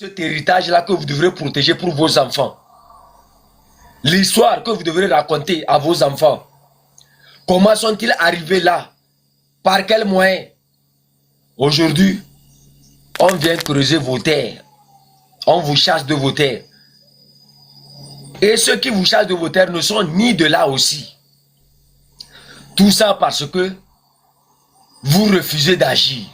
cet héritage-là que vous devrez protéger pour vos enfants. L'histoire que vous devrez raconter à vos enfants. Comment sont-ils arrivés là? Par quels moyens? Aujourd'hui, on vient creuser vos terres. On vous chasse de vos terres. Et ceux qui vous chassent de vos terres ne sont ni de là aussi. Tout ça parce que vous refusez d'agir.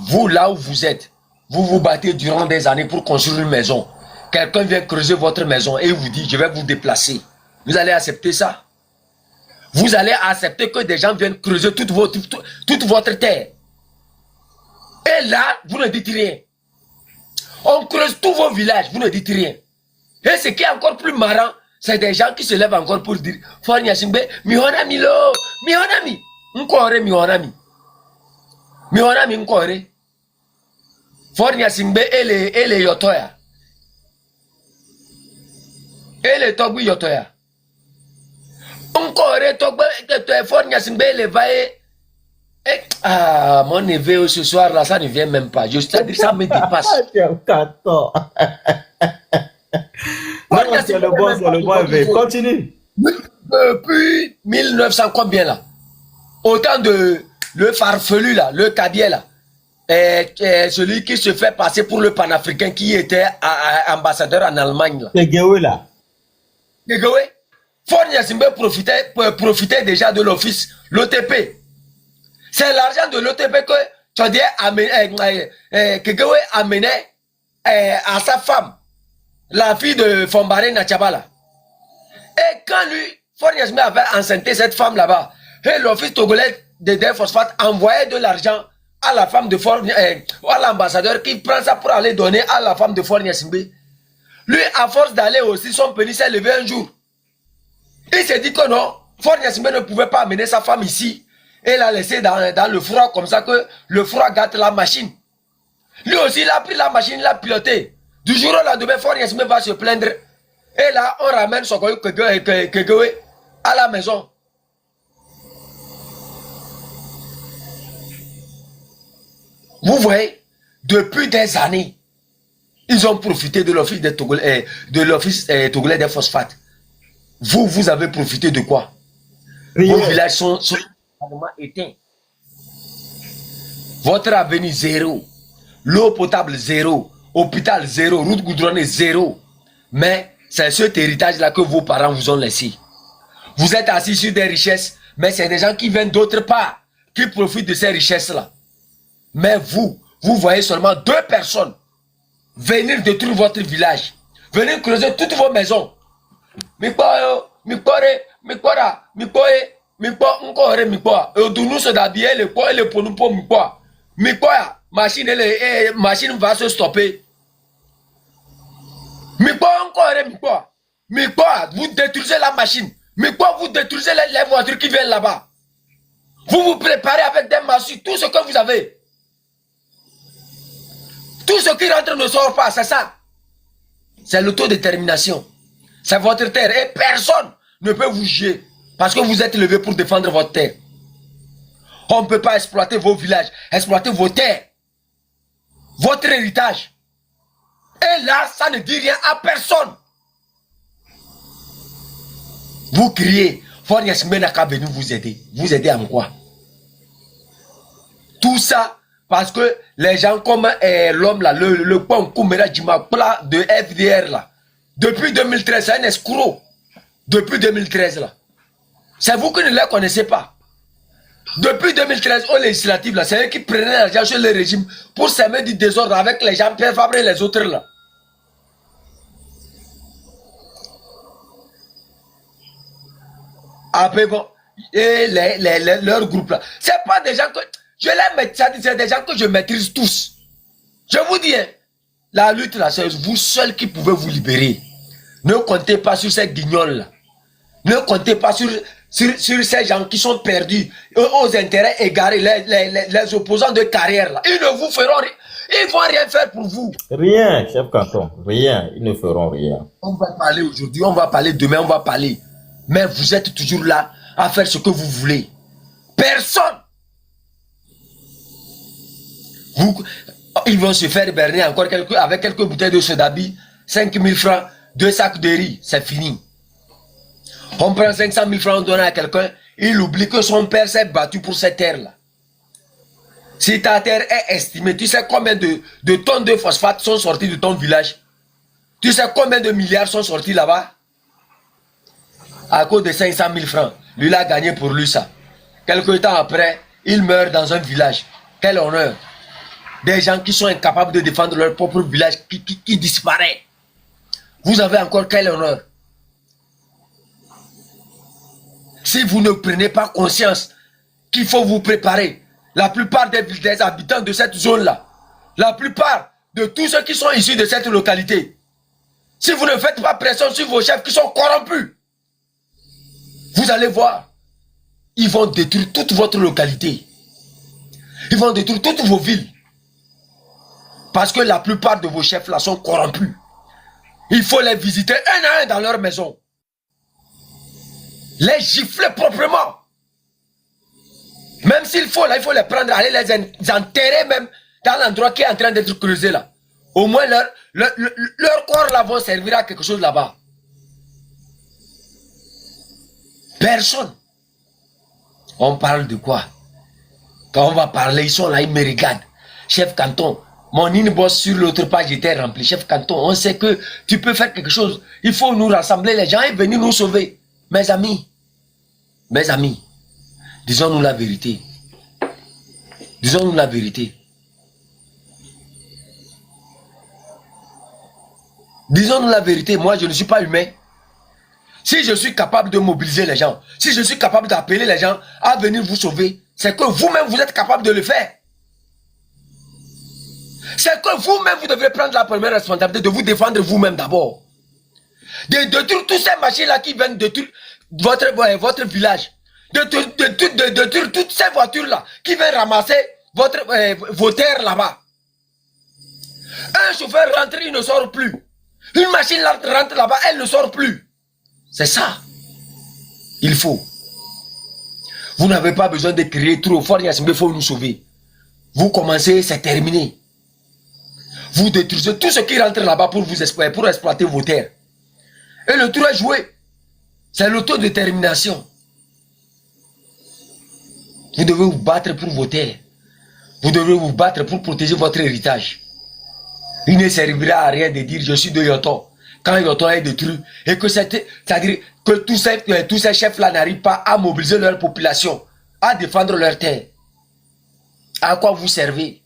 Vous, là où vous êtes, vous vous battez durant des années pour construire une maison. Quelqu'un vient creuser votre maison et vous dit, je vais vous déplacer. Vous allez accepter ça? Vous allez accepter que des gens viennent creuser toute votre terre. Et là, vous ne dites rien. On creuse tous vos villages, vous ne dites rien. Et ce qui est encore plus marrant, c'est des gens qui se lèvent encore pour dire Fornia Simbe, mihonami lo, mihonami, nkore mihonami. Mihonami nkore. Fornia Simbe, ele yotoya. Ele togbi yotoya. Nkore togbi, Fornia Simbe, ele vae. Ah, mon neveu ce soir là, ça ne vient même pas. C'est-à-dire ça me dépasse. Non, c'est le bon, continue. Depuis 1900 combien là? Autant de le farfelu là, le cabier là, celui qui se fait passer pour le panafricain qui était ambassadeur en Allemagne là. Tegewe là. Tegewe. Fornia Simbe profitait déjà de l'office, l'OTP. C'est l'argent de l'OTP que Tchadier Tegewe amenait à sa femme. La fille de Fombare Nachabala. Et quand lui, Fornia Simbe avait enceinté cette femme là-bas, et l'office togolais de phosphate envoyait de l'argent à la femme de Fornia, à l'ambassadeur qui prend ça pour aller donner à la femme de Fornia Simbe. Lui, à force d'aller aussi, son pénis s'est levé un jour. Il s'est dit que non, Fornia Simbe ne pouvait pas amener sa femme ici et la laisser dans le froid comme ça que le froid gâte la machine. Lui aussi, il a pris la machine, il l'a piloté. Du jour au lendemain, Fornia Simbe va se plaindre. Et là, on ramène son Kegewe à la maison. Vous voyez, depuis des années, ils ont profité de l'office togolais des phosphates. Vous avez profité de quoi? Vos villages sont éteints. Votre avenir zéro. L'eau potable zéro. Hôpital zéro. Route goudronnée zéro. Mais c'est cet héritage-là que vos parents vous ont laissé. Vous êtes assis sur des richesses, mais c'est des gens qui viennent d'autre part, qui profitent de ces richesses-là. Mais vous voyez seulement 2 personnes venir détruire votre village, venir creuser toutes vos maisons. Machine va se stopper. Vous détruisez la machine. Vous détruisez les voitures qui viennent là-bas. Vous vous préparez avec des massues, tout ce que vous avez. Tout ce qui rentre ne sort pas, c'est ça. C'est l'autodétermination. C'est votre terre. Et personne ne peut vous juger. Parce que vous êtes levé pour défendre votre terre. On ne peut pas exploiter vos villages, exploiter vos terres. Votre héritage. Et là, ça ne dit rien à personne. Vous criez, Fornia Simbe n'a qu'à venir vous aider. Vous aider en quoi? Tout ça parce que les gens comme l'homme là, le Pon Koumera Djimakpla de FDR là, depuis 2013, c'est un escroc. Depuis 2013 là. C'est vous qui ne les connaissez pas. Depuis 2013, aux législatives là, c'est eux qui prenaient l'argent sur le régime pour s'aimer du désordre avec les gens, Pierre Fabre et les autres là. Après bon, et leur groupe là, c'est pas des gens que je les mets, c'est des gens que je maîtrise tous. Je vous dis, hein, la lutte là, c'est vous seul qui pouvez vous libérer. Ne comptez pas sur ces guignols là. Ne comptez pas sur ces gens qui sont perdus aux intérêts égarés, les opposants de carrière là. Ils ne vous feront rien. Ils ne vont rien faire pour vous. Rien, chef canton, rien. Ils ne feront rien. On va parler aujourd'hui, on va parler demain, on va parler. Mais vous êtes toujours là à faire ce que vous voulez. Personne. Ils vont se faire berner encore avec quelques bouteilles de sodabi, 5 000 francs, 2 sacs de riz, c'est fini. On prend 500 000 francs, on donne à quelqu'un, il oublie que son père s'est battu pour cette terre-là. Si ta terre est estimée, tu sais combien de tonnes de phosphate sont sorties de ton village? Tu sais combien de milliards sont sortis là-bas? À cause de 500 000 francs. Lui, il a gagné pour lui ça. Quelque temps après, il meurt dans un village. Quel honneur! Des gens qui sont incapables de défendre leur propre village, qui disparaissent. Vous avez encore quel honneur? Si vous ne prenez pas conscience qu'il faut vous préparer, la plupart des habitants de cette zone-là, la plupart de tous ceux qui sont issus de cette localité, si vous ne faites pas pression sur vos chefs qui sont corrompus, vous allez voir, ils vont détruire toute votre localité. Ils vont détruire toutes vos villes. Parce que la plupart de vos chefs là sont corrompus. Il faut les visiter un à un dans leur maison. Les gifler proprement. Même s'il faut, là, il faut les prendre, aller les enterrer même dans l'endroit qui est en train d'être creusé là. Au moins, leur corps là vont servir à quelque chose là-bas. Personne. On parle de quoi? Quand on va parler, ils sont là, ils me regardent. Chef Canton, mon inbox sur l'autre page était rempli. Chef Canton, on sait que tu peux faire quelque chose. Il faut nous rassembler les gens et venir nous sauver. Mes amis, disons-nous la vérité. Disons-nous la vérité. Disons-nous la vérité, moi je ne suis pas humain. Si je suis capable de mobiliser les gens, si je suis capable d'appeler les gens à venir vous sauver, c'est que vous-même vous êtes capable de le faire. C'est que vous-même vous devez prendre la première responsabilité de vous défendre vous-même d'abord. De détruire toutes ces machines-là qui viennent détruire votre village. De détruire toutes ces voitures-là qui viennent ramasser vos terres là-bas. Un chauffeur rentre, il ne sort plus. Une machine rentre là-bas, elle ne sort plus. C'est ça. Il faut. Vous n'avez pas besoin de crier trop fort, il faut nous sauver. Vous commencez, c'est terminé. Vous détruisez tout ce qui rentre là-bas pour exploiter vos terres. Et le tour est joué. C'est l'autodétermination. Vous devez vous battre pour vos terres. Vous devez vous battre pour protéger votre héritage. Il ne servira à rien de dire je suis de Yoto. Quand Yoto est détruit et que c'est-à-dire que tous ces chefs-là n'arrivent pas à mobiliser leur population, à défendre leurs terres. À quoi vous servez?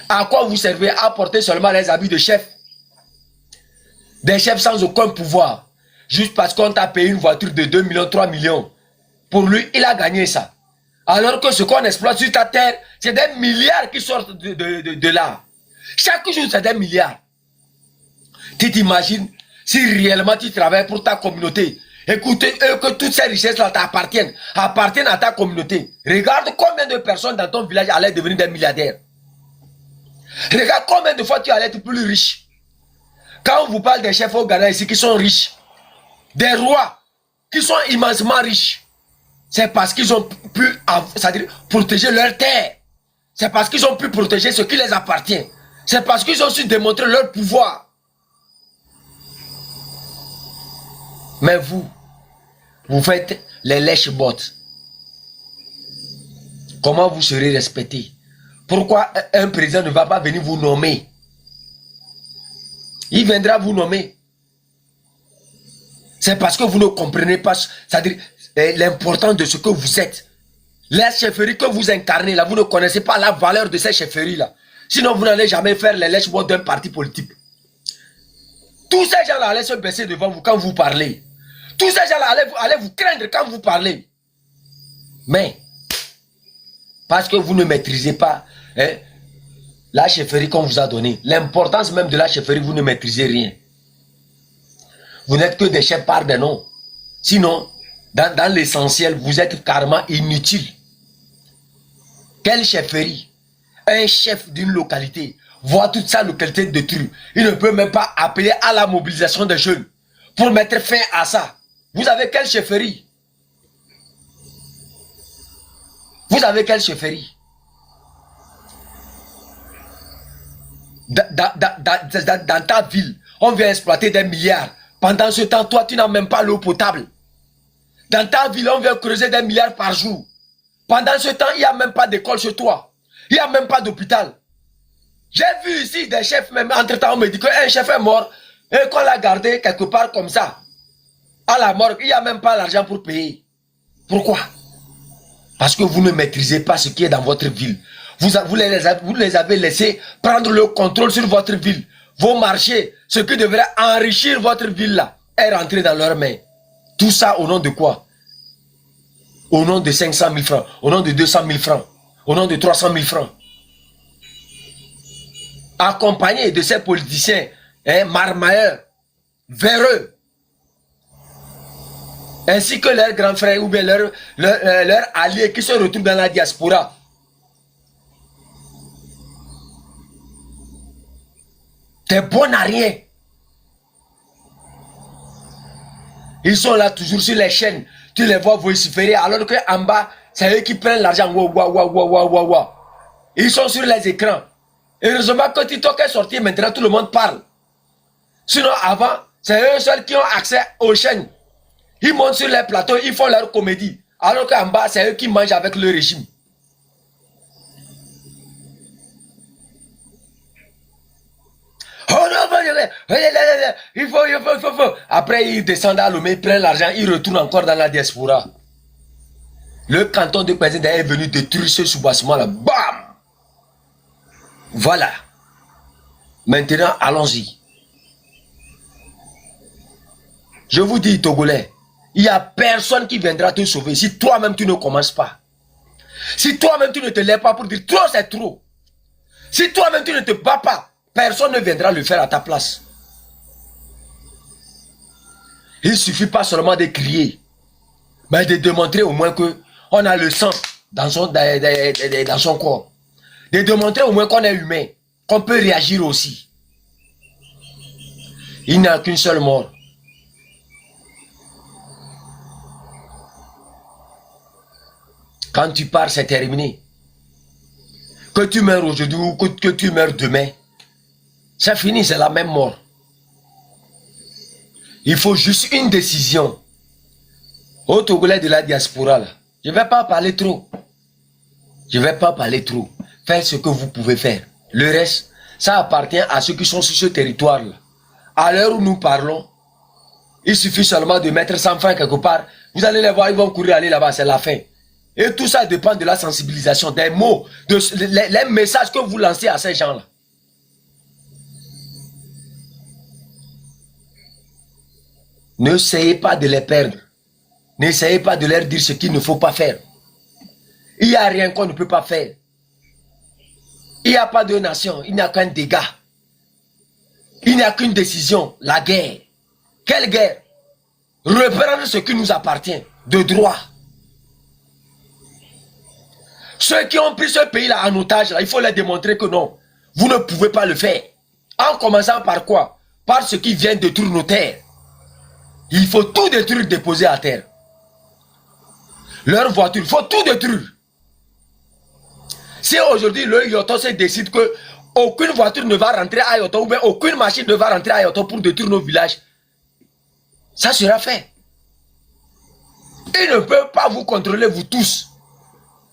À quoi vous servez? À porter seulement les habits de chef? Des chefs sans aucun pouvoir. Juste parce qu'on t'a payé une voiture de 2 millions, 3 millions. Pour lui, il a gagné ça. Alors que ce qu'on exploite sur ta terre, c'est des milliards qui sortent de là. Chaque jour, c'est des milliards. Tu t'imagines si réellement tu travailles pour ta communauté, écoutez, que toutes ces richesses-là appartiennent à ta communauté. Regarde combien de personnes dans ton village allaient devenir des milliardaires. Regarde combien de fois tu allais être plus riche. Quand on vous parle des chefs au Ghana ici qui sont riches, des rois qui sont immensément riches, c'est parce qu'ils ont pu, c'est-à-dire protéger leur terre. C'est parce qu'ils ont pu protéger ce qui les appartient. C'est parce qu'ils ont su démontrer leur pouvoir. Mais vous faites les lèche-bottes. Comment vous serez respecté? Pourquoi un président ne va pas venir vous nommer? Il viendra vous nommer. C'est parce que vous ne comprenez pas, c'est-à-dire l'importance de ce que vous êtes. Les chefferies que vous incarnez là, vous ne connaissez pas la valeur de ces chefferies là. Sinon vous n'allez jamais faire les lèche-bottes d'un parti politique. Tous ces gens là allaient se baisser devant vous quand vous parlez. Tous ces gens là allaient vous craindre quand vous parlez. Mais, parce que vous ne maîtrisez pas la chefferie qu'on vous a donnée, l'importance même de la chefferie, vous ne maîtrisez rien. Vous n'êtes que des chefs par des noms. Sinon, dans l'essentiel, vous êtes carrément inutile. Quelle chefferie? Un chef d'une localité voit toute sa localité détruite. Il ne peut même pas appeler à la mobilisation des jeunes pour mettre fin à ça. Vous avez quelle chefferie? Vous avez quelle chefferie? dans ta ville, on vient exploiter des milliards. Pendant ce temps, toi, tu n'as même pas l'eau potable. Dans ta ville, on vient creuser des milliards par jour. Pendant ce temps, il n'y a même pas d'école chez toi. Il n'y a même pas d'hôpital. J'ai vu ici des chefs, même entre-temps, on me dit qu'un chef est mort et qu'on l'a gardé quelque part comme ça. À la morgue, il n'y a même pas l'argent pour payer. Pourquoi? Parce que vous ne maîtrisez pas ce qui est dans votre ville. Vous les avez laissés prendre le contrôle sur votre ville. Vos marchés, ce qui devrait enrichir votre ville là, est rentré dans leurs mains. Tout ça au nom de quoi? Au nom de 500 000 francs, au nom de 200 000 francs, au nom de 300 000 francs. Accompagnés de ces politiciens marmailleurs, véreux, ainsi que leurs grands frères ou bien leurs alliés qui se retrouvent dans la diaspora. T'es bon à rien. Ils sont là toujours sur les chaînes. Tu les vois vociférer alors qu'en bas, c'est eux qui prennent l'argent. Ils sont sur les écrans. Heureusement que TikTok est sorti, maintenant tout le monde parle. Sinon avant, c'est eux seuls qui ont accès aux chaînes. Ils montent sur les plateaux, ils font leur comédie. Alors qu'en bas, c'est eux qui mangent avec le régime. Oh non, il faut. Après, ils descendent à Lomé, ils prennent l'argent, ils retournent encore dans la diaspora. Le canton de président est venu détruire ce soubassement-là. Bam! Voilà. Maintenant, allons-y. Je vous dis, Togolais, il n'y a personne qui viendra te sauver si toi-même tu ne commences pas. Si toi-même tu ne te lèves pas pour dire trop c'est trop. Si toi-même tu ne te bats pas, personne ne viendra le faire à ta place. Il ne suffit pas seulement de crier, mais de démontrer au moins que on a le sang dans son corps. De démontrer au moins qu'on est humain, qu'on peut réagir aussi. Il n'y a qu'une seule mort. Quand tu pars, c'est terminé. Que tu meurs aujourd'hui ou que tu meurs demain, c'est fini, c'est la même mort. Il faut juste une décision. Au Togolais de la diaspora, là, je ne vais pas parler trop. Je ne vais pas parler trop. Faites ce que vous pouvez faire. Le reste, ça appartient à ceux qui sont sur ce territoire-là. À l'heure où nous parlons, il suffit seulement de mettre 100 francs quelque part. Vous allez les voir, ils vont courir aller là-bas, c'est la fin. Et tout ça dépend de la sensibilisation, des mots, les messages que vous lancez à ces gens-là. N'essayez pas de les perdre. N'essayez pas de leur dire ce qu'il ne faut pas faire. Il n'y a rien qu'on ne peut pas faire. Il n'y a pas de nation, il n'y a qu'un dégât. Il n'y a qu'une décision, la guerre. Quelle guerre? Reprendre ce qui nous appartient, de droit. Ceux qui ont pris ce pays-là en otage, là, il faut leur démontrer que non, vous ne pouvez pas le faire. En commençant par quoi? Par ce qui vient détruire nos terres. Il faut tout détruire, déposer à terre. Leur voiture, il faut tout détruire. Si aujourd'hui le Yoto se décide que aucune voiture ne va rentrer à Yoto, ou bien aucune machine ne va rentrer à Yoto pour détruire nos villages, ça sera fait. Ils ne peuvent pas vous contrôler, vous tous.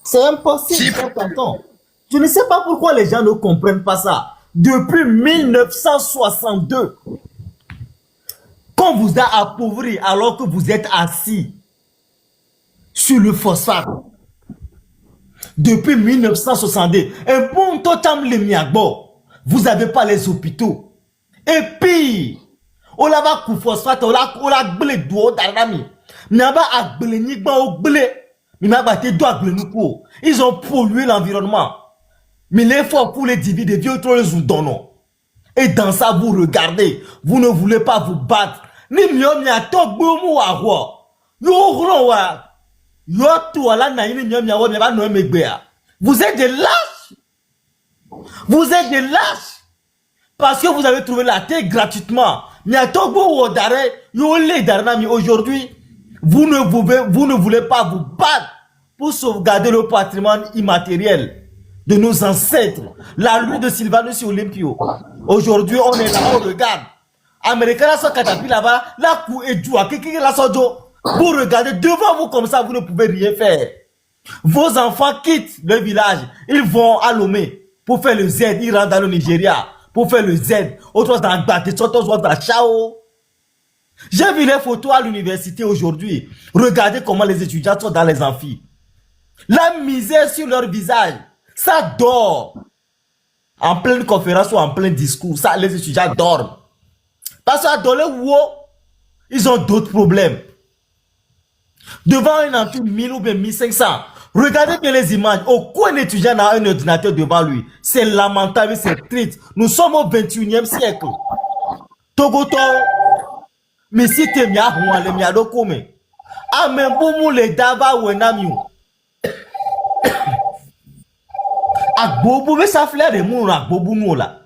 C'est impossible, si tonton. Je ne sais pas pourquoi les gens ne comprennent pas ça. Depuis 1962, qu'on vous a appauvri alors que vous êtes assis sur le phosphate. Depuis 1962, un bon totam le miagbo, vous n'avez pas les hôpitaux. Et puis, on l'a ku phosphate, on l'a blé d'eau d'arami. Naba a blé ni ba au blé. Ils ont pollué l'environnement. Mais l'effort pour les diviser, vieux trop les donnent. Et dans ça, vous regardez, vous ne voulez pas vous battre. Ni mieux, mi a top boum ou à quoi. Vous êtes des lâches. Vous êtes des lâches. Parce que vous avez trouvé la terre gratuitement. Mais à Togo ou d'arrêt, aujourd'hui, vous ne voulez pas vous battre pour sauvegarder le patrimoine immatériel. de nos ancêtres, la lutte de Sylvanus Olympio. Aujourd'hui, on est là, on regarde. Américains sont catapultés là-bas, là, coup et joie, la sojo. Vous regardez devant vous comme ça, vous ne pouvez rien faire. Vos enfants quittent le village, ils vont à Lomé pour faire le Z, ils rentrent dans le Nigeria pour faire le Z. Autres dans Gbate, autres dans Chao. J'ai vu les photos à l'université aujourd'hui. Regardez comment les étudiants sont dans les amphis. La misère sur leur visage, ça dort. En pleine conférence ou en plein discours, ça, les étudiants dorment. Parce que dans le WO, ils ont d'autres problèmes. Devant un amphi 1000 ou bien 1500, regardez bien les images. Aucun étudiant n'a un ordinateur devant lui. C'est lamentable, c'est triste. Nous sommes au 21e siècle. Togoto, mais si tu es le miado kome. Amen, boumou le dava wenamiou. Agbobu be saflere moun agbobu nou la.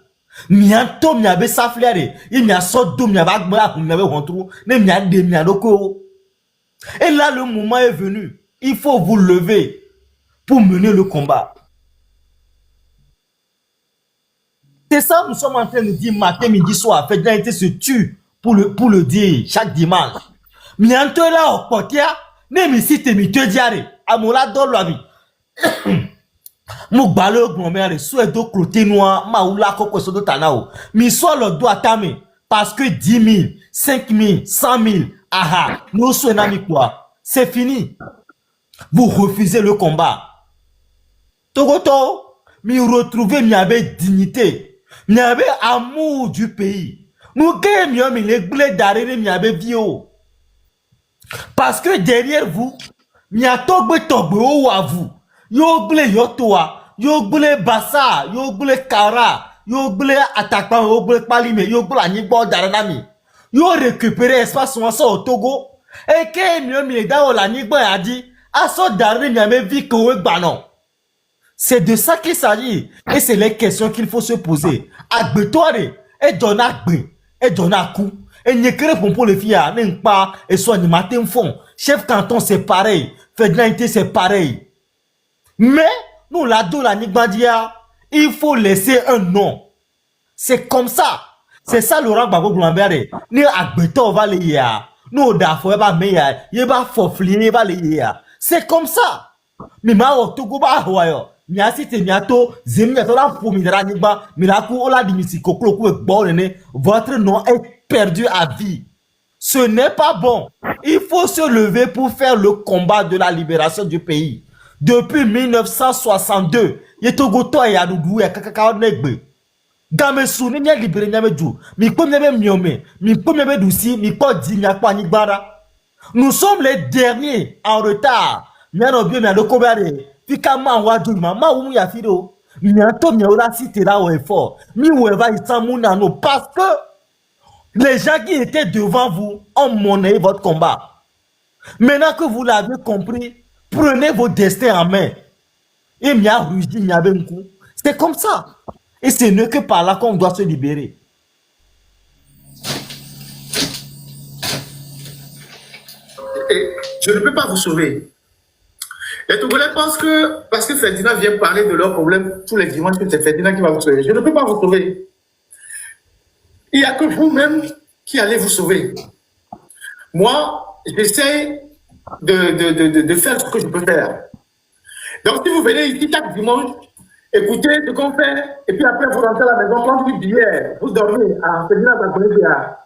Mianto miabe saflere, il mia sodo miaba agba miabe rentru, ne miade miadoko. Et là le moment est venu, il faut vous lever pour mener le combat. C'est ça nous sommes en train de dire matin, midi, soir. Fédéralité se tue pour le dire chaque dimanche. Mianto là au potia, ne mi si te mi te diare, amola do loabi. Mon balo grand-mère soit do cloté noir maoula koko so do tanao mi so le doit tame parce que 10 000 5 000 100 000 aha nous souhaitons quoi c'est fini vous refusez le combat Togoto mi retrouver mi avait dignité mi avait amour du pays nous gagnons mi les blés d'arrêt mi avait bio parce que derrière vous mi a togbe ou à vous yo ble yo toa yo ble bassa yo ble kara yo ble attaquant yo ble palime yo ble anigbo daranami yo récupérer espace au Togo et que mi da o la nigbo a dit aso daré mi ame vi ko we gbanon. C'est de ça qu'il s'agit et c'est les questions qu'il faut se poser. Agbetoire et donagbe et donaku et nyekere pour les filles n'en pas et soit ni matin fond chef canton c'est pareil fédéralité c'est pareil. Mais, nous, la Nigbandia, il faut laisser un nom. C'est comme ça. C'est ça, Laurent Gbagbo Goulamberé. Ni Agbeto va les ya. Nous, Dafo, va meya. Yeba Fofli, va les ya. C'est comme ça. Mais, ma, Togo, ba, Hawaii. Miasi, te, miato, zemiato, la, pour midra, nigba, miraku, ola, dimisi, koklo, kou, bolene. Votre nom est perdu à vie. Ce n'est pas bon. Il faut se lever pour faire le combat de la libération du pays. Depuis 1962, Yetogoto et Adoudou et Kakao Negbe. Gamesu ni mia libéré mia medu. Mi po mia miome, mi po mia douci, mi po di mia kwa nigbara. Nous sommes les derniers en retard. Mia no bio mia dokobare. Fika ma wadu ma umu ya fido. Mia to mia ora cité là au effort. Mi weva isamuna no parce que les gens qui étaient devant vous ont monnaie votre combat. Maintenant que vous l'avez compris, prenez vos destins en main. Et c'est comme ça. Et ce n'est que par là qu'on doit se libérer. Et je ne peux pas vous sauver. Les Togolais pensent que parce que Ferdinand vient parler de leurs problèmes tous les dimanches, que c'est Ferdinand qui va vous sauver. Je ne peux pas vous sauver. Il n'y a que vous-même qui allez vous sauver. Moi, j'essaie de faire ce que je peux faire. Donc, si vous venez ici chaque dimanche, écoutez ce qu'on fait, et puis après, vous rentrez à la maison, quand vous billets, vous dormez à Ferdinand Bagbolédia.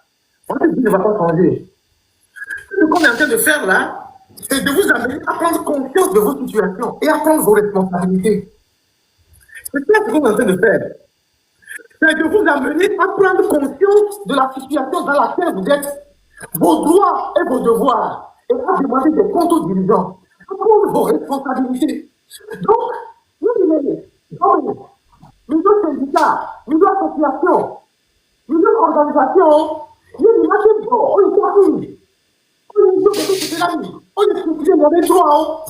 Votre vie ne va pas changer. Ce qu'on est en train de faire là, c'est de vous amener à prendre conscience de vos situations et à prendre vos responsabilités. C'est ça ce qu'on est en train de faire. C'est de vous amener à prendre conscience de la situation dans laquelle vous êtes, vos droits et vos devoirs, et à demander des comptes aux dirigeants, à prendre vos responsabilités. Donc, nous syndicats, nous associations, nous organisations, nous vous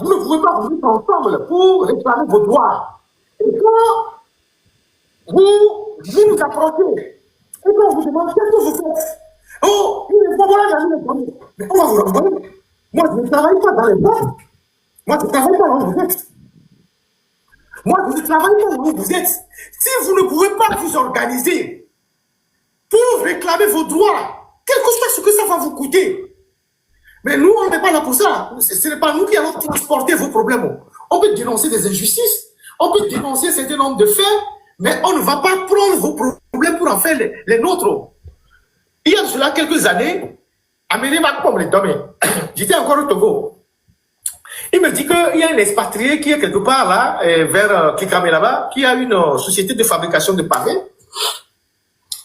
ne pouvez pas vous mettre ensemble pour réclamer vos droits. Et quand vous nous approchez, et quand vous demandez qu'est-ce que vous faites, oh, il est pas voilà, mais on va vous renvoyer. Moi, je ne travaille pas dans les boîtes. Moi, je ne travaille pas dans les boîtes. Moi, je ne travaille pas où vous êtes. Si vous ne pouvez pas vous organiser pour réclamer vos droits, quel que soit ce que ça va vous coûter. Mais nous, on n'est pas là pour ça. Ce n'est pas nous qui allons transporter vos problèmes. On peut dénoncer des injustices, on peut dénoncer un certain nombre de faits, mais on ne va pas prendre vos problèmes pour en faire les nôtres. Il y a cela quelques années, j'étais encore au Togo. Il me dit qu'il y a un expatrié qui est quelque part là, vers Kikame là-bas, qui a une société de fabrication de pavés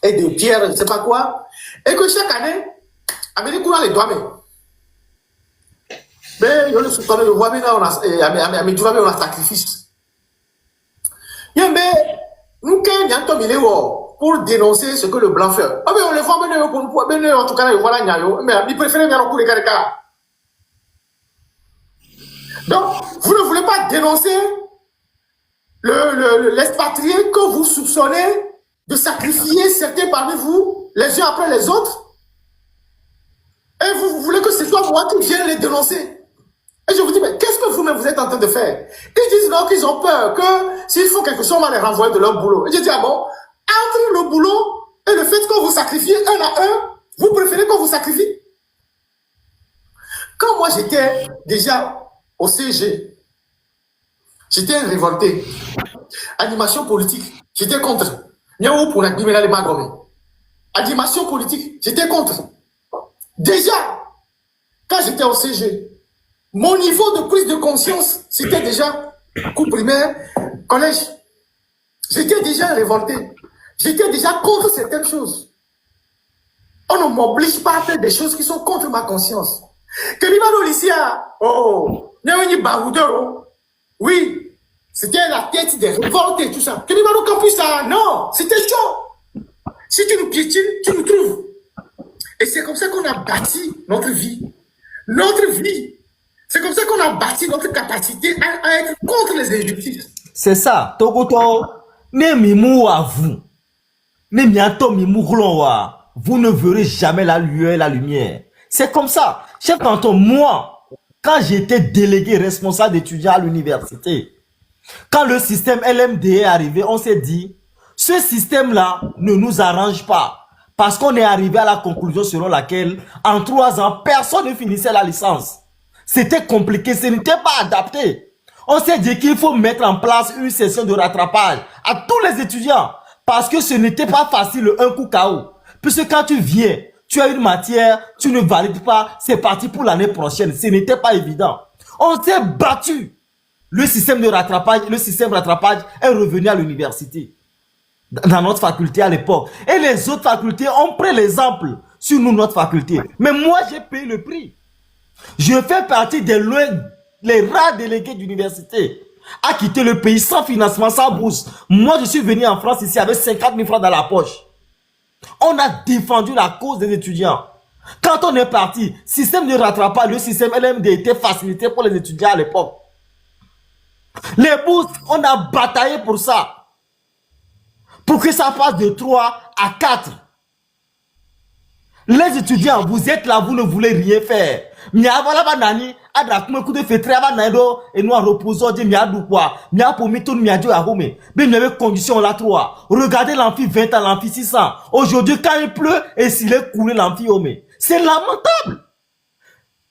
et de pierres, je ne sais pas quoi, et que chaque année, Amérique court les doigts. Mais il y a le sultan de voix, on a sacrifice. Il y a nous pour dénoncer ce que le blanc fait. Ah, mais on les voit maintenant, en tout cas, voilà, mais ils préfèrent bien pour les gars. Donc, vous ne voulez pas dénoncer l'expatrié que vous soupçonnez de sacrifier certains parmi vous, les uns après les autres. Et vous voulez que ce soit moi qui vienne les dénoncer. Et je vous dis, mais qu'est-ce que vous-même vous êtes en train de faire? Ils disent non, qu'ils ont peur, que s'il faut quelque chose, on va les renvoyer de leur boulot. Et je dis, ah bon, entre le boulot et le fait que vous sacrifiez un à un, vous préférez qu'on vous sacrifie? Quand moi j'étais déjà au CG, j'étais révolté. Animation politique, j'étais contre. Animation politique, j'étais contre. Déjà, quand j'étais au CG, mon niveau de prise de conscience, c'était déjà cours primaire, collège. J'étais déjà révolté. J'étais déjà contre certaines choses. On ne m'oblige pas à faire des choses qui sont contre ma conscience. Que l'Imano Lycia, oui, c'était la tête des révoltes et tout ça. Que l'Imano Campus, non, c'était chaud. Si tu nous piétines, tu nous trouves. Et c'est comme ça qu'on a bâti notre vie. Notre vie. C'est comme ça qu'on a bâti notre capacité à être contre les injustices. C'est ça. Togoto, ne mimou à vous. Ne miato mimou glonwa. Vous ne verrez jamais la lueur et la lumière. C'est comme ça. Chef canton, moi, quand j'étais délégué responsable d'étudiants à l'université, quand le système LMD est arrivé, on s'est dit, ce système-là ne nous arrange pas. Parce qu'on est arrivé à la conclusion selon laquelle, en 3 ans, personne ne finissait la licence. C'était compliqué, ce n'était pas adapté. On s'est dit qu'il faut mettre en place une session de rattrapage à tous les étudiants. Parce que ce n'était pas facile un coup KO. Puisque quand tu viens, tu as une matière, tu ne valides pas, c'est parti pour l'année prochaine. Ce n'était pas évident. On s'est battu. Le système de rattrapage est revenu à l'université. Dans notre faculté à l'époque. Et les autres facultés ont pris l'exemple sur nous, notre faculté. Mais moi, j'ai payé le prix. Je fais partie les rares délégués d'université à quitter le pays sans financement, sans bourse. Moi, je suis venu en France ici avec 50 000 francs dans la poche. On a défendu la cause des étudiants. Quand on est parti, système de rattrapage, le système LMD était facilité pour les étudiants à l'époque. Les bourses, on a bataillé pour ça. Pour que ça passe de 3 à 4. Les étudiants, vous êtes là, vous ne voulez rien faire. Mais avant la banani, à la coup de fait très banado, et nous en reposant, dit miadou quoi, mia pour tout miadou à Rome. Mais il y avait conditions là 3. Regardez l'amphi 20 ans, l'amphi 600. Aujourd'hui, quand il pleut, et s'il est coulé l'amphi Rome. C'est lamentable.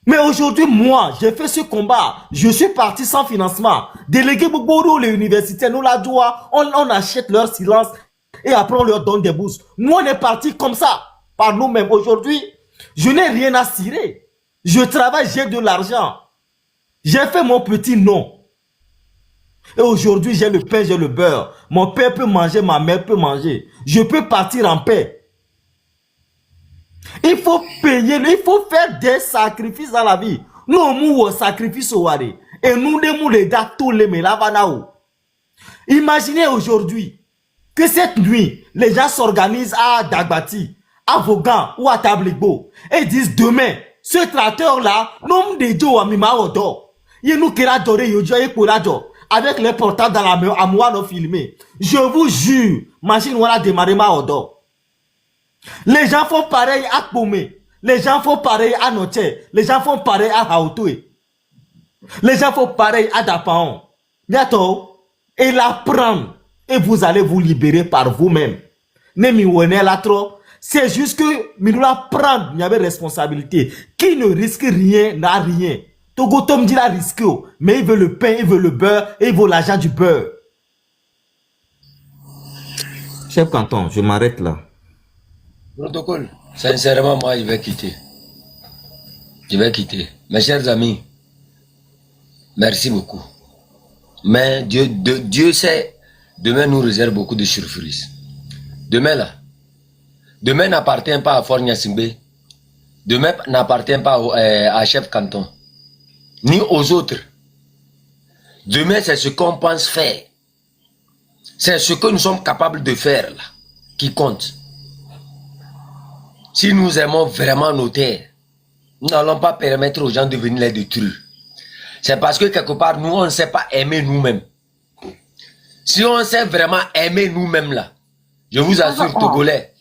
Mais aujourd'hui, moi, j'ai fait ce combat. Je suis parti sans financement. Délégué Bouboro, les universités, nous la doigt, on achète leur silence et après on leur donne des bourses. Nous, on est parti comme ça, par nous-mêmes. Aujourd'hui, je n'ai rien à cirer. Je travaille, j'ai de l'argent. J'ai fait mon petit nom. Et aujourd'hui, j'ai le pain, j'ai le beurre. Mon père peut manger, ma mère peut manger. Je peux partir en paix. Il faut payer, il faut faire des sacrifices dans la vie. Nous, nous, sacrifice au wari. Et nous, les gars, tous les mélavanao. Imaginez aujourd'hui que cette nuit, les gens s'organisent à Dagbati, à Vaughan ou à Tabligbo et disent demain, ce tracteur-là, nom de Dieu à Mimaodo. Il nous kira doré yodio et kurado. Avec les portables dans la main, à moi de filmer. Je vous jure, machine voilà démarrer ma odo. Les gens font pareil à Koumé. Les gens font pareil à Noche. Les gens font pareil à Hautoué. Les gens font pareil à Dapaon. Bientôt, et la prendre. Et vous allez vous libérer par vous-même. C'est juste que nous la prendre, il y avait responsabilité. Qui ne risque rien n'a rien. Togo Tom dit la risque, mais il veut le pain, il veut le beurre, et il veut l'argent du beurre. Chef Canton, je m'arrête là. Protocole. Sincèrement, moi, je vais quitter. Je vais quitter. Mes chers amis, merci beaucoup. Mais Dieu sait, demain nous réserve beaucoup de surprises. Demain là, demain n'appartient pas à Fornia Simbe. Demain n'appartient pas à Chef Canton. Ni aux autres. Demain, c'est ce qu'on pense faire. C'est ce que nous sommes capables de faire là, qui compte. Si nous aimons vraiment nos terres, nous n'allons pas permettre aux gens de venir les détruire. C'est parce que quelque part, nous, on ne sait pas aimer nous-mêmes. Si on sait vraiment aimer nous-mêmes là, je vous assure, Togolais,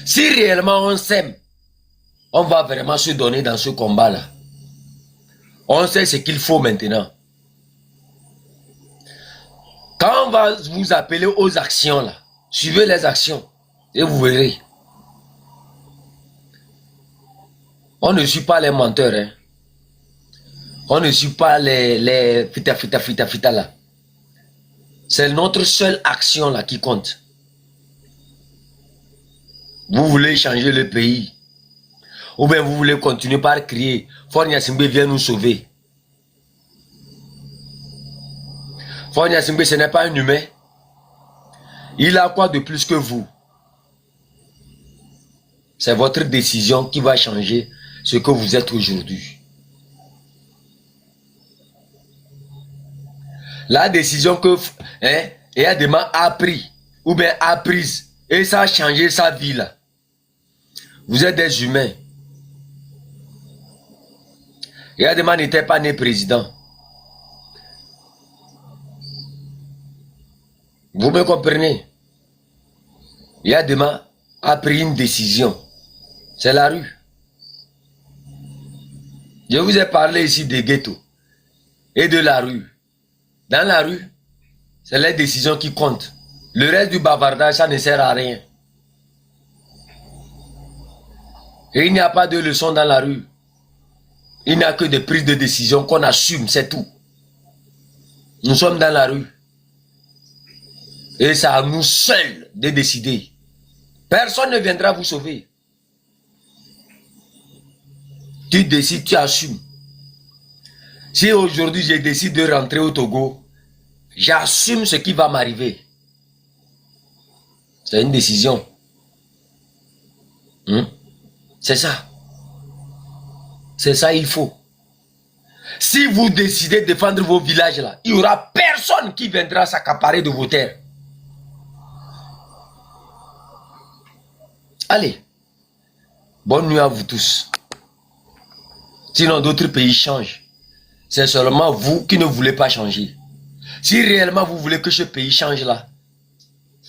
si réellement on s'aime, on va vraiment se donner dans ce combat-là. On sait ce qu'il faut maintenant. Quand on va vous appeler aux actions là, suivez les actions et vous verrez. On ne suit pas les menteurs, hein. On ne suit pas les fita là. C'est notre seule action là qui compte. Vous voulez changer le pays, ou bien vous voulez continuer par crier Fornia Simbe vient nous sauver. Fornia Simbe, ce n'est pas un humain. Il a quoi de plus que vous? C'est votre décision qui va changer ce que vous êtes aujourd'hui. La décision que Eyadema a pris ou bien a prise et ça a changé sa vie là. Vous êtes des humains. Eyadema n'était pas né président. Vous me comprenez? Eyadema a pris une décision. C'est la rue. Je vous ai parlé ici des ghettos et de la rue. Dans la rue, c'est les décisions qui comptent. Le reste du bavardage, ça ne sert à rien. Et il n'y a pas de leçon dans la rue. Il n'y a que des prises de décision qu'on assume, c'est tout. Nous sommes dans la rue. Et c'est à nous seuls de décider. Personne ne viendra vous sauver. Tu décides, tu assumes. Si aujourd'hui je décide de rentrer au Togo, j'assume ce qui va m'arriver. C'est une décision. C'est ça. C'est ça il faut. Si vous décidez de défendre vos villages là, il n'y aura personne qui viendra s'accaparer de vos terres. Allez. Bonne nuit à vous tous. Sinon d'autres pays changent. C'est seulement vous qui ne voulez pas changer. Si réellement vous voulez que ce pays change là,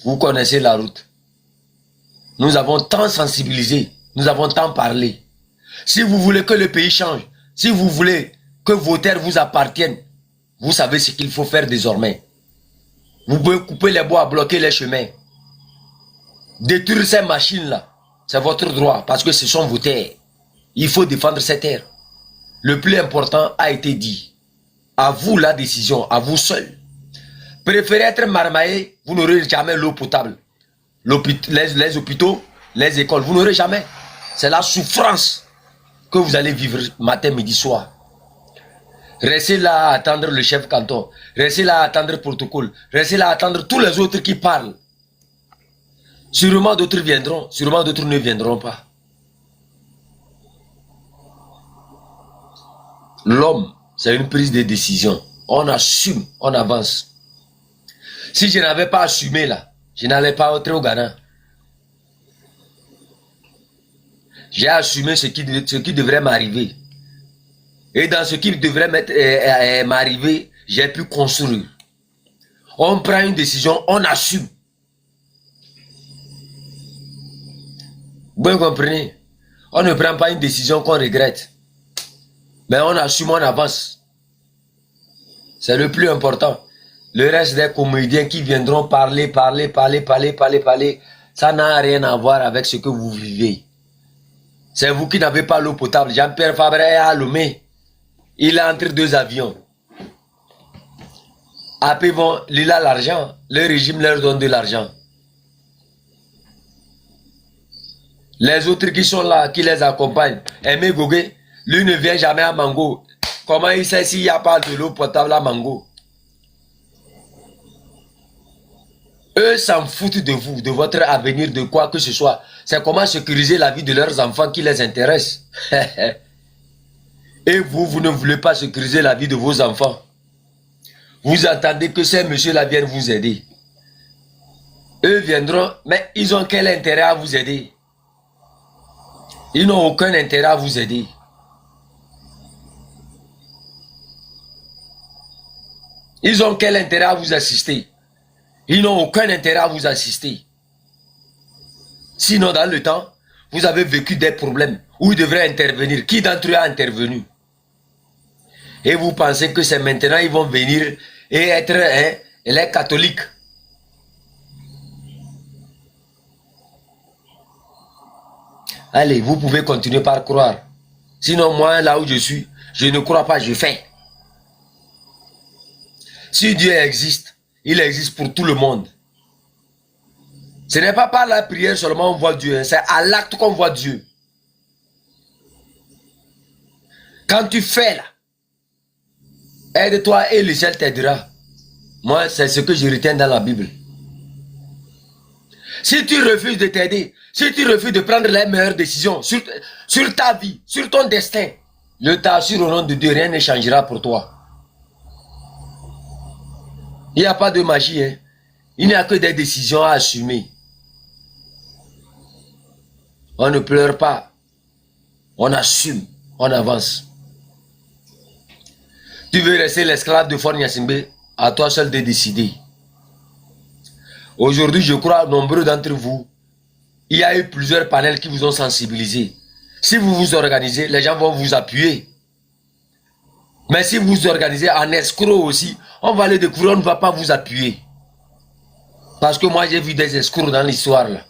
vous connaissez la route. Nous avons tant sensibilisé, nous avons tant parlé. Si vous voulez que le pays change, si vous voulez que vos terres vous appartiennent, vous savez ce qu'il faut faire désormais. Vous pouvez couper les bois, bloquer les chemins. Détruire ces machines là, c'est votre droit parce que ce sont vos terres. Il faut défendre ces terres. Le plus important a été dit. À vous la décision, à vous seul. Préférez être marmaillé, vous n'aurez jamais l'eau potable. Les hôpitaux, les écoles, vous n'aurez jamais. C'est la souffrance que vous allez vivre matin, midi, soir. Restez là à attendre le chef canton. Restez là à attendre le protocole. Restez là à attendre tous les autres qui parlent. Sûrement d'autres viendront, sûrement d'autres ne viendront pas. L'homme, c'est une prise de décision. On assume, on avance. Si je n'avais pas assumé là, je n'allais pas entrer au Ghana. J'ai assumé ce qui devrait m'arriver. Et dans ce qui devrait m'arriver, j'ai pu construire. On prend une décision, on assume. Vous comprenez? On ne prend pas une décision qu'on regrette. Mais on assume, on avance. C'est le plus important. Le reste des comédiens qui viendront parler, ça n'a rien à voir avec ce que vous vivez. C'est vous qui n'avez pas l'eau potable. Jean-Pierre Fabre est à Lomé. Il est entre deux avions. Après, il a l'argent. Le régime leur donne de l'argent. Les autres qui sont là, qui les accompagnent, Aimé Gogué, lui ne vient jamais à Mango. Comment il sait s'il n'y a pas de l'eau potable à Mango? Eux s'en foutent de vous, de votre avenir, de quoi que ce soit. C'est comment sécuriser la vie de leurs enfants qui les intéresse. Et vous, vous ne voulez pas sécuriser la vie de vos enfants. Vous attendez que ces messieurs-là viennent vous aider. Eux viendront, mais ils ont quel intérêt à vous aider? Ils n'ont aucun intérêt à vous aider. Ils ont quel intérêt à vous assister? Ils n'ont aucun intérêt à vous assister. Sinon, dans le temps, vous avez vécu des problèmes où ils devraient intervenir. Qui d'entre eux a intervenu? Et vous pensez que c'est maintenant ils vont venir et être les catholiques. Allez, vous pouvez continuer par croire. Sinon, moi, là où je suis, je ne crois pas, je fais. Si Dieu existe, il existe pour tout le monde. Ce n'est pas par la prière seulement qu'on voit Dieu, c'est à l'acte qu'on voit Dieu. Quand tu fais là, aide-toi et le ciel t'aidera. Moi, c'est ce que je retiens dans la Bible. Si tu refuses de t'aider, si tu refuses de prendre les meilleures décisions sur ta vie, sur ton destin, je t'assure au nom de Dieu, rien ne changera pour toi. Il n'y a pas de magie, hein. Il n'y a que des décisions à assumer. On ne pleure pas. On assume. On avance. Tu veux rester l'esclave de Faure Gnassingbé? À toi seul de décider. Aujourd'hui, je crois, nombreux d'entre vous, il y a eu plusieurs panels qui vous ont sensibilisé. Si vous vous organisez, les gens vont vous appuyer. Mais si vous vous organisez en escroc aussi, on va le découvrir, on ne va pas vous appuyer. Parce que moi, j'ai vu des escrocs dans l'histoire là.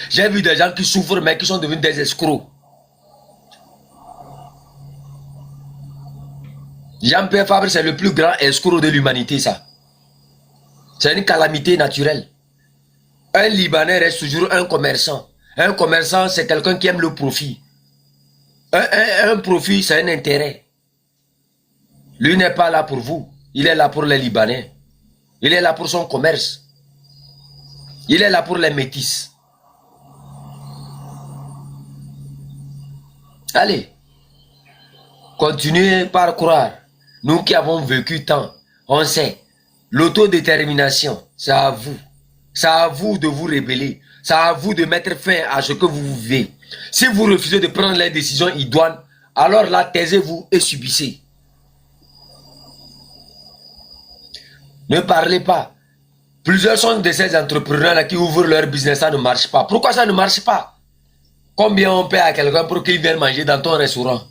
J'ai vu des gens qui souffrent, mais qui sont devenus des escrocs. Jean-Pierre Fabre, c'est le plus grand escroc de l'humanité, ça. C'est une calamité naturelle. Un Libanais reste toujours un commerçant. Un commerçant, c'est quelqu'un qui aime le profit. Un profit, c'est un intérêt. Lui n'est pas là pour vous. Il est là pour les Libanais. Il est là pour son commerce. Il est là pour les métis. Allez. Continuez par croire. Nous qui avons vécu tant, on sait. L'autodétermination, c'est à vous. C'est à vous de vous rébeller. C'est à vous de mettre fin à ce que vous vivez. Si vous refusez de prendre les décisions idoines, alors là, taisez-vous et subissez. Ne parlez pas. Plusieurs sont de ces entrepreneurs-là qui ouvrent leur business, ça ne marche pas. Pourquoi ça ne marche pas? Combien on paie à quelqu'un pour qu'il vienne manger dans ton restaurant?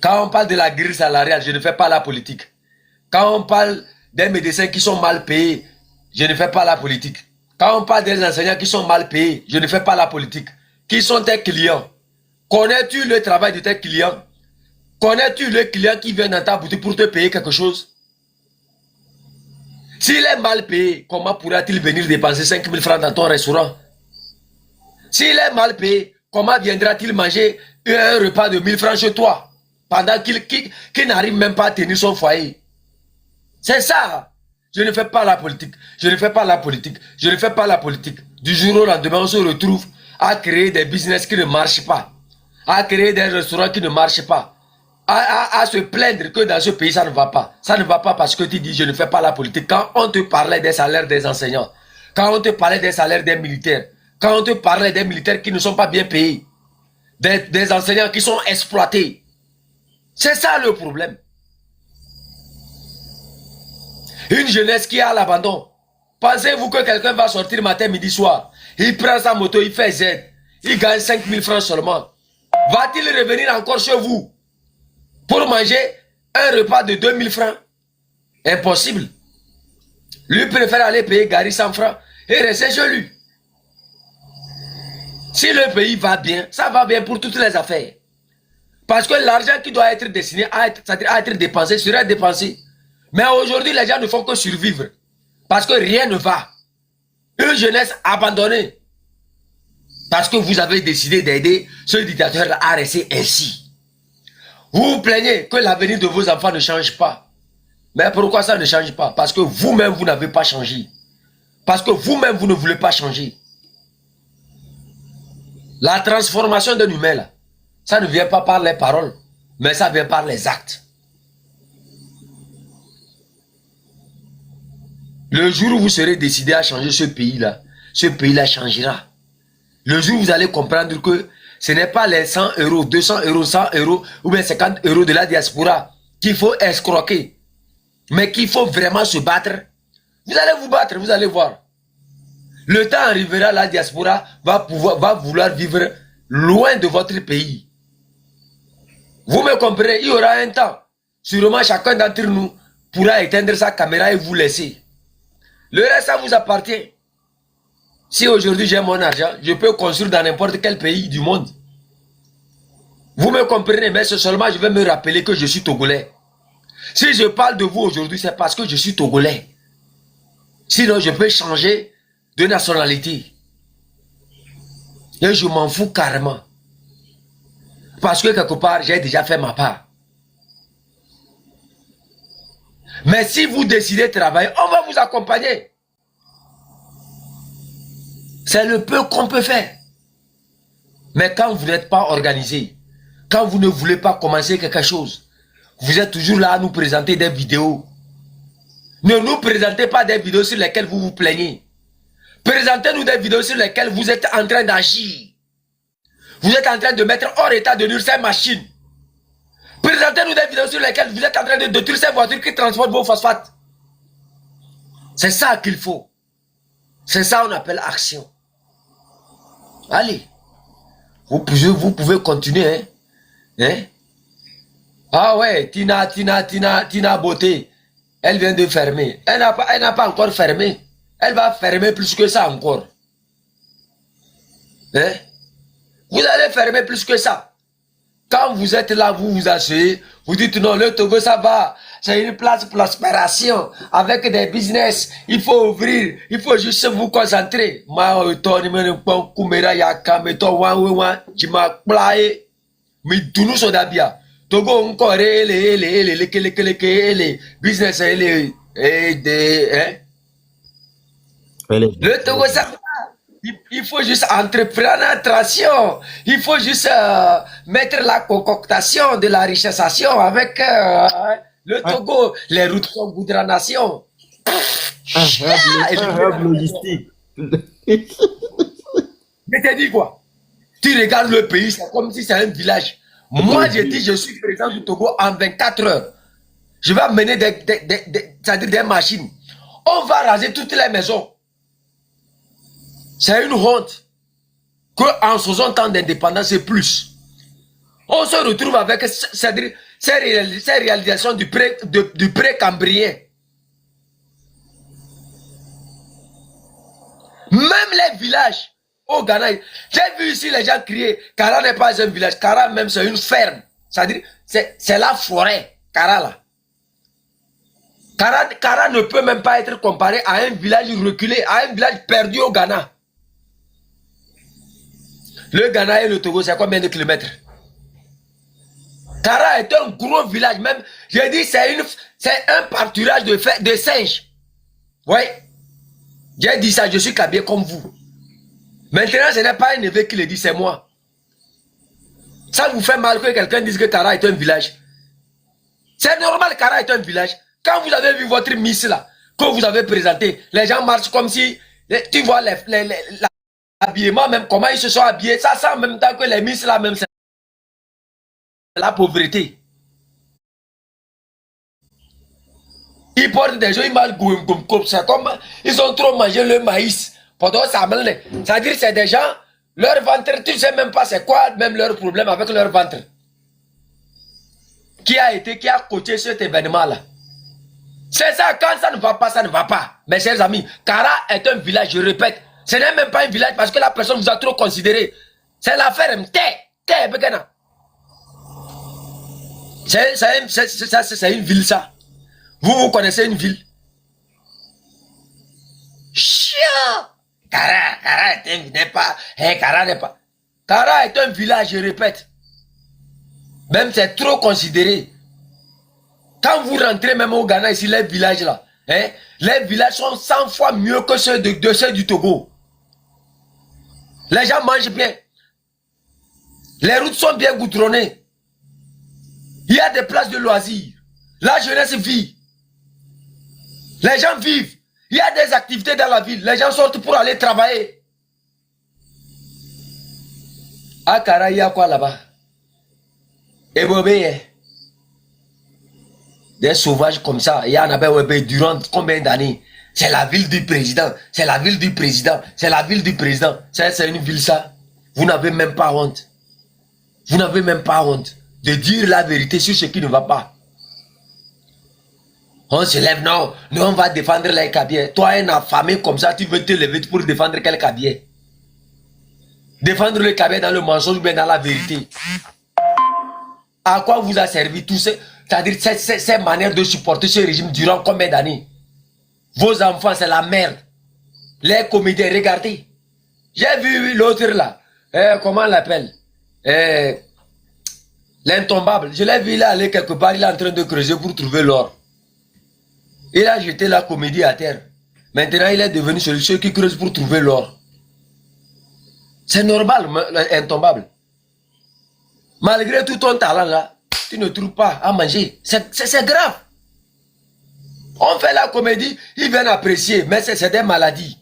Quand on parle de la grille salariale, je ne fais pas la politique. Quand on parle des médecins qui sont mal payés, je ne fais pas la politique. Quand on parle des enseignants qui sont mal payés, je ne fais pas la politique. Qui sont tes clients? Connais-tu le travail de tes clients? Connais-tu le client qui vient dans ta boutique pour te payer quelque chose? S'il est mal payé, comment pourra-t-il venir dépenser 5 000 francs dans ton restaurant? S'il est mal payé, comment viendra-t-il manger un repas de 1000 francs chez toi? Pendant qu'il n'arrive même pas à tenir son foyer. C'est ça. Je ne fais pas la politique. Je ne fais pas la politique. Je ne fais pas la politique. Du jour au lendemain, on se retrouve à créer des business qui ne marchent pas. À créer des restaurants qui ne marchent pas. À se plaindre que dans ce pays, ça ne va pas. Ça ne va pas parce que tu dis, je ne fais pas la politique. Quand on te parlait des salaires des enseignants, quand on te parlait des salaires des militaires, quand on te parlait des militaires qui ne sont pas bien payés, des enseignants qui sont exploités, c'est ça le problème. Une jeunesse qui est à l'abandon. Pensez-vous que quelqu'un va sortir matin, midi, soir? Il prend sa moto, il fait Z. Il gagne 5 000 francs seulement. Va-t-il revenir encore chez vous pour manger un repas de 2 000 francs? Impossible. Lui préfère aller payer Gary 100 francs et rester chez lui. Si le pays va bien, ça va bien pour toutes les affaires. Parce que l'argent qui doit être destiné à être dépensé sera dépensé. Mais aujourd'hui, les gens ne font que survivre. Parce que rien ne va. Une jeunesse abandonnée. Parce que vous avez décidé d'aider ce dictateur à rester ainsi. Vous vous plaignez que l'avenir de vos enfants ne change pas. Mais pourquoi ça ne change pas? Parce que vous-même, vous n'avez pas changé. Parce que vous-même, vous ne voulez pas changer. La transformation d'un humain, là, ça ne vient pas par les paroles, mais ça vient par les actes. Le jour où vous serez décidé à changer ce pays-là changera. Le jour où vous allez comprendre que ce n'est pas les 100 euros, 200 euros, 100 euros ou bien 50 euros de la diaspora qu'il faut escroquer, mais qu'il faut vraiment se battre. Vous allez vous battre, vous allez voir. Le temps arrivera, la diaspora va vouloir vivre loin de votre pays. Vous me comprenez, il y aura un temps. Sûrement chacun d'entre nous pourra éteindre sa caméra et vous laisser. Le reste, ça vous appartient. Si aujourd'hui j'ai mon argent, je peux construire dans n'importe quel pays du monde. Vous me comprenez, mais seulement je vais me rappeler que je suis Togolais. Si je parle de vous aujourd'hui, c'est parce que je suis Togolais. Sinon, je peux changer de nationalité. Et je m'en fous carrément. Parce que quelque part, j'ai déjà fait ma part. Mais si vous décidez de travailler, on va vous accompagner. C'est le peu qu'on peut faire. Mais quand vous n'êtes pas organisé, quand vous ne voulez pas commencer quelque chose, vous êtes toujours là à nous présenter des vidéos. Ne nous présentez pas des vidéos sur lesquelles vous vous plaignez. Présentez-nous des vidéos sur lesquelles vous êtes en train d'agir. Vous êtes en train de mettre hors état de nuire ces machines. Présentez-nous des vidéos sur lesquelles vous êtes en train de détruire ces voitures qui transportent vos phosphates. C'est ça qu'il faut. C'est ça qu'on appelle action. Allez. Vous pouvez continuer. Hein? Ah ouais, Tina Beauté. Elle vient de fermer. Elle n'a pas encore fermé. Elle va fermer plus que ça encore. Hein? Vous allez fermer plus que ça. Quand vous êtes là, vous vous asseyez, vous dites non, le Togo ça va. C'est une place de prospération avec des business. Il faut ouvrir, il faut juste vous concentrer. Togo encore business le Togo ça va. Il faut juste entrepreneuration. Il faut juste mettre la concoctation de la richessation avec le Togo. Les routes sont goudronation. Un logistique. Je te dis quoi? Tu regardes le pays, c'est comme si c'est un village. Moi, j'ai dit, je suis président du Togo en 24 heures. Je vais amener des machines. On va raser toutes les maisons. C'est une honte qu'en 60 ans d'indépendance et plus, on se retrouve avec ces réalisations du pré-cambrien. Même les villages au Ghana, j'ai vu ici les gens crier, Kara n'est pas un village, Kara même c'est une ferme. C'est-à-dire, c'est la forêt, Kara là. Kara ne peut même pas être comparé à un village reculé, à un village perdu au Ghana. Le Ghana et le Togo, c'est combien de kilomètres? Kara est un gros village, même, j'ai dit, c'est un pâturage de singes. Oui. J'ai dit ça, je suis câblé comme vous. Maintenant, ce n'est pas un évêque qui le dit, c'est moi. Ça vous fait mal que quelqu'un dise que Kara est un village. C'est normal, Kara est un village. Quand vous avez vu votre miss là, que vous avez présenté, les gens marchent comme si, tu vois l'habillement même, comment ils se sont habillés, ça sent en même temps que les miss là même, c'est la pauvreté. Ils portent des gens, ils mangent c'est comme, ils ont trop mangé le maïs. Pendant ça, c'est-à-dire c'est des gens, leur ventre, tu ne sais même pas c'est quoi même leur problème avec leur ventre. Qui a coaché cet événement là? C'est ça, quand ça ne va pas, ça ne va pas. Mes chers amis, Kara est un village, je répète. Ce n'est même pas un village parce que la personne vous a trop considéré. C'est l'affaire Mte. C'est une ville, ça. Vous connaissez une ville? Chien! Kara n'est pas. Kara n'est pas. Kara est un village, je répète. Même c'est trop considéré. Quand vous rentrez même au Ghana, ici, les villages là, les villages sont 100 fois mieux que ceux de ceux du Togo. Les gens mangent bien. Les routes sont bien goudronnées. Il y a des places de loisirs. La jeunesse vit. Les gens vivent. Il y a des activités dans la ville. Les gens sortent pour aller travailler. À Kara, il y a quoi là-bas? Et Bobé, des sauvages comme ça, il y en a durant combien d'années? C'est la ville du président, c'est la ville du président, c'est la ville du président. C'est une ville ça. Vous n'avez même pas honte. Vous n'avez même pas honte de dire la vérité sur ce qui ne va pas. On se lève, non, nous on va défendre les Kabyles. Toi, un affamé comme ça, tu veux te lever pour défendre quel Kabyles? Défendre le Kabyles dans le mensonge ou bien dans la vérité? À quoi vous a servi tout ce... C'est-à-dire ces manières de supporter ce régime durant combien d'années? Vos enfants, c'est la merde. Les comédiens, regardez. J'ai vu l'autre là. Comment on l'appelle? L'intombable. Je l'ai vu là aller quelque part. Il est en train de creuser pour trouver l'or. Il a jeté la comédie à terre. Maintenant, il est devenu celui qui creuse pour trouver l'or. C'est normal, l'intombable. Malgré tout ton talent là, tu ne trouves pas à manger. C'est grave. On fait la comédie, ils viennent apprécier, mais c'est des maladies.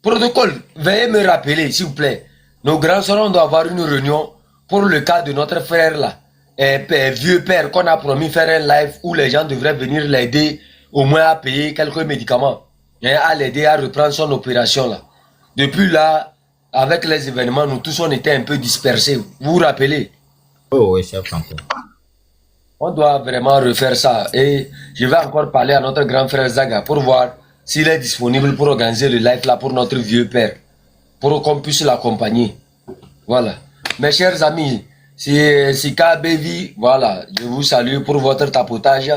Protocole, veuillez me rappeler, s'il vous plaît. Nos grands sœurs, on doit avoir une réunion pour le cas de notre frère là. Vieux père qu'on a promis faire un live où les gens devraient venir l'aider au moins à payer quelques médicaments. Et à l'aider à reprendre son opération là. Depuis là, avec les événements, nous tous on était un peu dispersés. Vous vous rappelez? Oh oui, chef Kanton. On doit vraiment refaire ça. Et je vais encore parler à notre grand frère Zaga pour voir s'il est disponible pour organiser le live là pour notre vieux père. Pour qu'on puisse l'accompagner. Voilà. Mes chers amis, si KBV, voilà, je vous salue pour votre tapotage.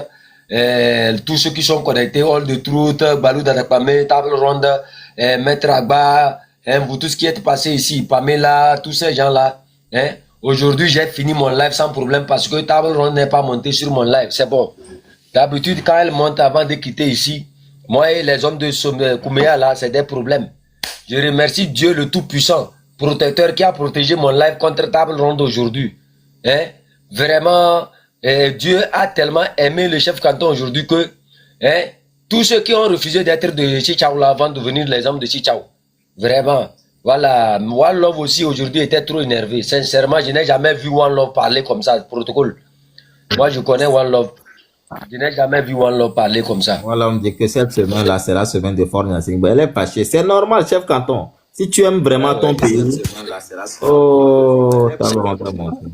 Tous ceux qui sont connectés, All de Truth, Balou Dadakpame, Table Ronde, Maître Agba, vous tous qui êtes passés ici, Pamela, tous ces gens-là. Aujourd'hui, j'ai fini mon live sans problème parce que Table Ronde n'est pas monté sur mon live. C'est bon. D'habitude, quand elle monte avant de quitter ici, moi et les hommes de Kouméa là, c'est des problèmes. Je remercie Dieu le Tout-Puissant, protecteur qui a protégé mon live contre Table Ronde aujourd'hui. Vraiment, Dieu a tellement aimé le chef Kanton aujourd'hui que tous ceux qui ont refusé d'être de Chichao là avant de devenir les hommes de Chichao. Vraiment. Voilà, One Love aussi aujourd'hui était trop énervé. Sincèrement, je n'ai jamais vu One Love parler comme ça, protocole. Moi, je connais One Love. Je n'ai jamais vu One Love parler comme ça. Voilà, on me dit que cette semaine-là, c'est la semaine de Fort Nassing. Elle est fâchée. C'est normal, chef Kanton. Si tu aimes vraiment ton pays. Oh, t'as rentré monter.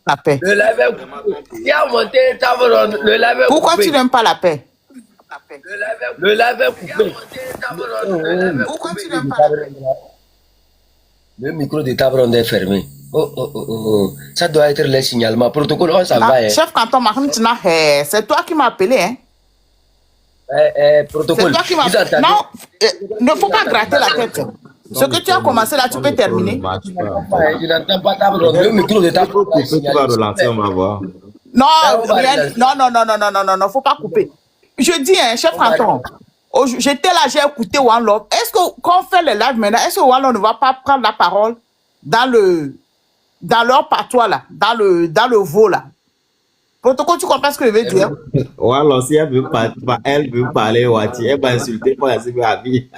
La paix. Le live est coupé. Il a monté, le live est Pourquoi coupé. tu n'aimes pas la paix? Le live est coupé. Pourquoi tu n'aimes pas la paix? Le micro de Table Ronde est fermé. Oh. Ça doit être les signalements. Protocole, on s'en va. Chef Kanton, c'est toi qui m'as appelé, hein? C'est Protocole. toi qui m'as appelé. Non, ne faut pas gratter la tête. Ce que tu as commencé là, tu peux terminer. Je n'entends pas Table Ronde. Le micro de Table Ronde est Tu vas relancer, on va voir. Non, faut pas couper. Je dis, hein, chef Kanton, j'étais là, j'ai écouté One Love. Est-ce que quand on fait les lives maintenant, est-ce que One Love ne va pas prendre la parole dans leur patois là, dans le veau là? Protocole, tu comprends ce que je veux dire? Voilà, si elle veut parler, Wati, elle va insulter pour la vie.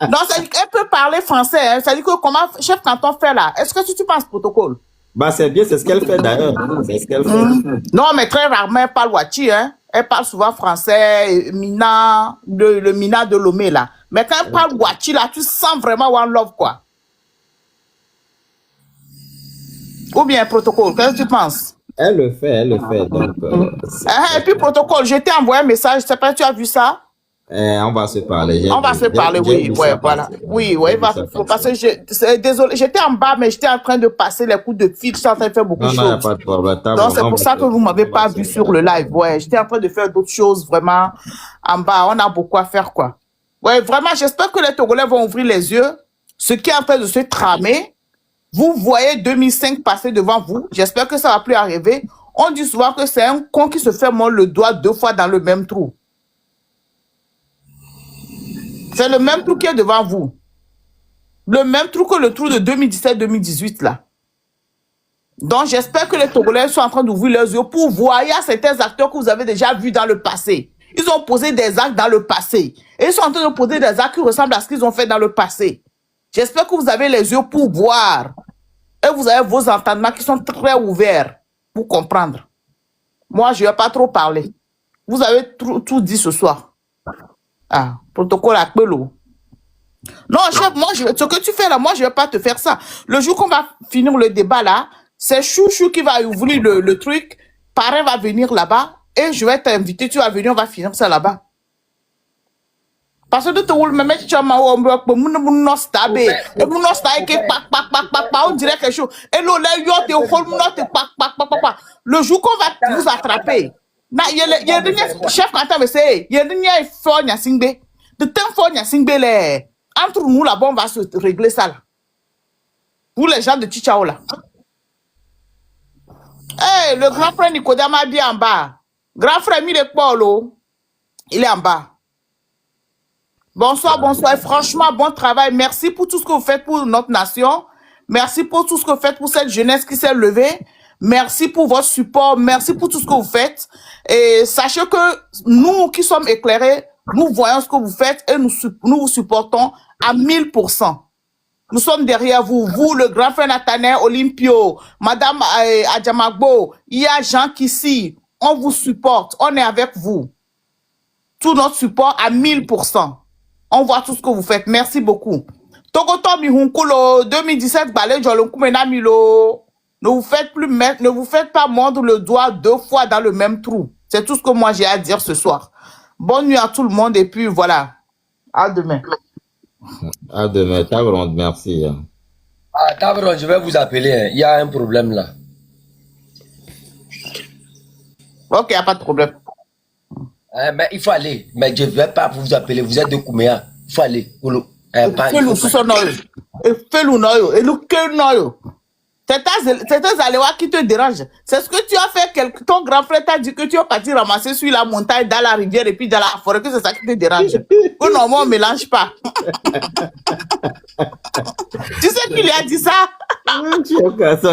Non, elle peut parler français. Hein. Ça dit que comment chef Kanton fait là? Est-ce que tu penses protocole? Bah, c'est bien, c'est ce qu'elle fait d'ailleurs. C'est ce qu'elle fait. Non, mais très rarement, elle parle Wati, hein. Elle parle souvent français, Mina, le Mina de Lomé, là. Mais quand elle parle Wati, là, tu sens vraiment One Love, quoi. Ou bien, protocole, qu'est-ce que tu penses? Elle le fait, elle le fait. Donc, Et puis, protocole, je t'ai envoyé un message, je sais pas, tu as vu ça? on va se parler. On va se parler, oui, ouais, voilà. Oui, ouais, parce que désolé, j'étais en bas, mais j'étais en train de passer les coups de fil, j'étais en train de faire beaucoup de choses. Non, pas de problème. Donc, c'est pour ça que vous m'avez pas vu sur le live, ouais. J'étais en train de faire d'autres choses, vraiment, en bas. On a beaucoup à faire, quoi. Ouais, vraiment, j'espère que les Togolais vont ouvrir les yeux. Ce qui est en train de se tramer, vous voyez 2005 passer devant vous. J'espère que ça va plus arriver. On dit souvent que c'est un con qui se fait mordre le doigt 2 fois dans le même trou. C'est le même trou qui est devant vous. Le même trou que le trou de 2017-2018, là. Donc, j'espère que les Togolais sont en train d'ouvrir leurs yeux pour voir. Il y a certains acteurs que vous avez déjà vus dans le passé. Ils ont posé des actes dans le passé. Et ils sont en train de poser des actes qui ressemblent à ce qu'ils ont fait dans le passé. J'espère que vous avez les yeux pour voir. Et vous avez vos entendements qui sont très ouverts pour comprendre. Moi, je ne vais pas trop parler. Vous avez tout dit ce soir. Ah, protocole à Pelo. Non, chef, moi, ce que tu fais là, moi, je ne vais pas te faire ça. Le jour qu'on va finir le débat là, c'est Chouchou qui va ouvrir le truc. Parrain va venir là-bas et je vais t'inviter. Tu vas venir, on va finir ça là-bas. Parce que tu as même tu as on dirait quelque chose. Et le jour qu'on va vous attraper, il y a des chefs quand on il y a des fois Nyasingbe. De temps fois Nyasingbe, entre nous là-bas, on va se régler ça là. Pour les gens de Chichao là. Hey, le grand frère Nicodème a dit en bas. Grand frère Mille Polo, il est en bas. Bonsoir, bonsoir. Et franchement, bon travail. Merci pour tout ce que vous faites pour notre nation. Merci pour tout ce que vous faites pour cette jeunesse qui s'est levée. Merci pour votre support. Merci pour tout ce que vous faites. Et sachez que nous qui sommes éclairés, nous voyons ce que vous faites et nous vous supportons à 1000%. Nous sommes derrière vous. Vous, le grand frère Nathanaël Olympio, Madame Adjamagbo, il y a Jean Kissi. On vous supporte. On est avec vous. Tout notre support à 1000%. On voit tout ce que vous faites. Merci beaucoup. Togoto Mihunkulo 2017 balai Jolonkumena Milo. Ne vous faites pas mordre le doigt 2 fois dans le même trou. C'est tout ce que moi j'ai à dire ce soir. Bonne nuit à tout le monde et puis voilà. À demain. À demain. Tabron, merci. Ah, Tabron, je vais vous appeler. Hein. Il y a un problème là. Ok, il n'y a pas de problème. Mais il faut aller. Mais je ne vais pas vous appeler. Vous êtes de Kouméa. Il faut aller. Fais-le sous son oeil. Fais-le noyau. Et le cœur noyau. C'est tes aléas qui te dérangent. C'est ce que tu as fait. Ton grand frère t'a dit que tu es parti ramasser sur la montagne, dans la rivière et puis dans la forêt, que c'est ça qui te dérange. Que normalement, on ne mélange pas. Tu sais qui lui a dit ça?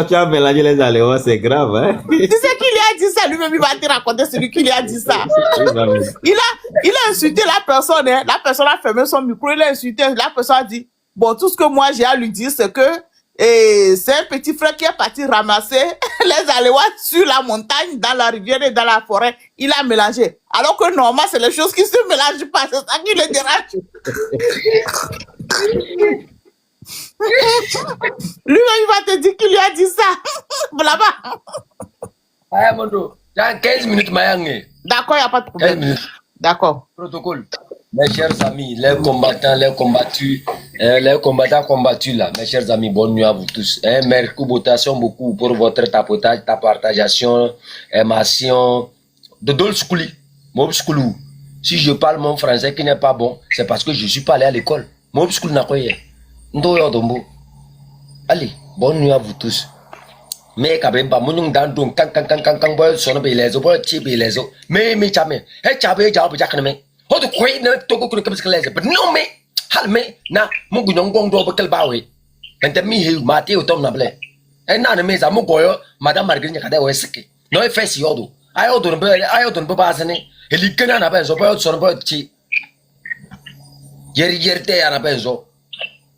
Tu as mélangé les aléas, c'est grave. Hein? Tu sais qui lui a dit ça? Lui-même, il va te raconter celui qui lui a dit ça. Il a insulté la personne. Hein. La personne a fermé son micro. Il a insulté. La personne a dit, bon, tout ce que moi j'ai à lui dire, c'est que c'est un petit frère qui est parti ramasser les aléas sur la montagne, dans la rivière et dans la forêt. Il a mélangé. Alors que normalement, c'est les choses qui se mélangent pas. C'est ça qui le dérange. Lui-même, il va te dire qu'il lui a dit ça. Là-bas. Dans 15 minutes, D'accord, il n'y a pas de problème. 15 minutes. D'accord. Protocole. Mes chers amis, les combattants, les combattus, les combattants combattus là, mes chers amis, bonne nuit à vous tous. Merci beaucoup pour votre tapotage, tapartageation, émission. De Dol Skouli, Mob Skoulou. Si je parle mon français qui n'est pas bon, c'est parce que je ne suis pas allé à l'école. Mob Skoulou n'a pas eu. Allez, bonne nuit à vous tous. Mais quand même, mon dans donc quand boy son les boy type les autres. Mais jamais. Hey chabe job jakane. Ho to kwai na to ko comme ça les. But non mais hal mais na mon gnon gong do bakal bawe. Ente mi he mate o tom na ble. E na na me za mo goyo madame Marguerite kada o esike. No e fesi yodo. Ayo do be bazane. Eli kana na benzo boy son boy chi. Yeri te ana benzo.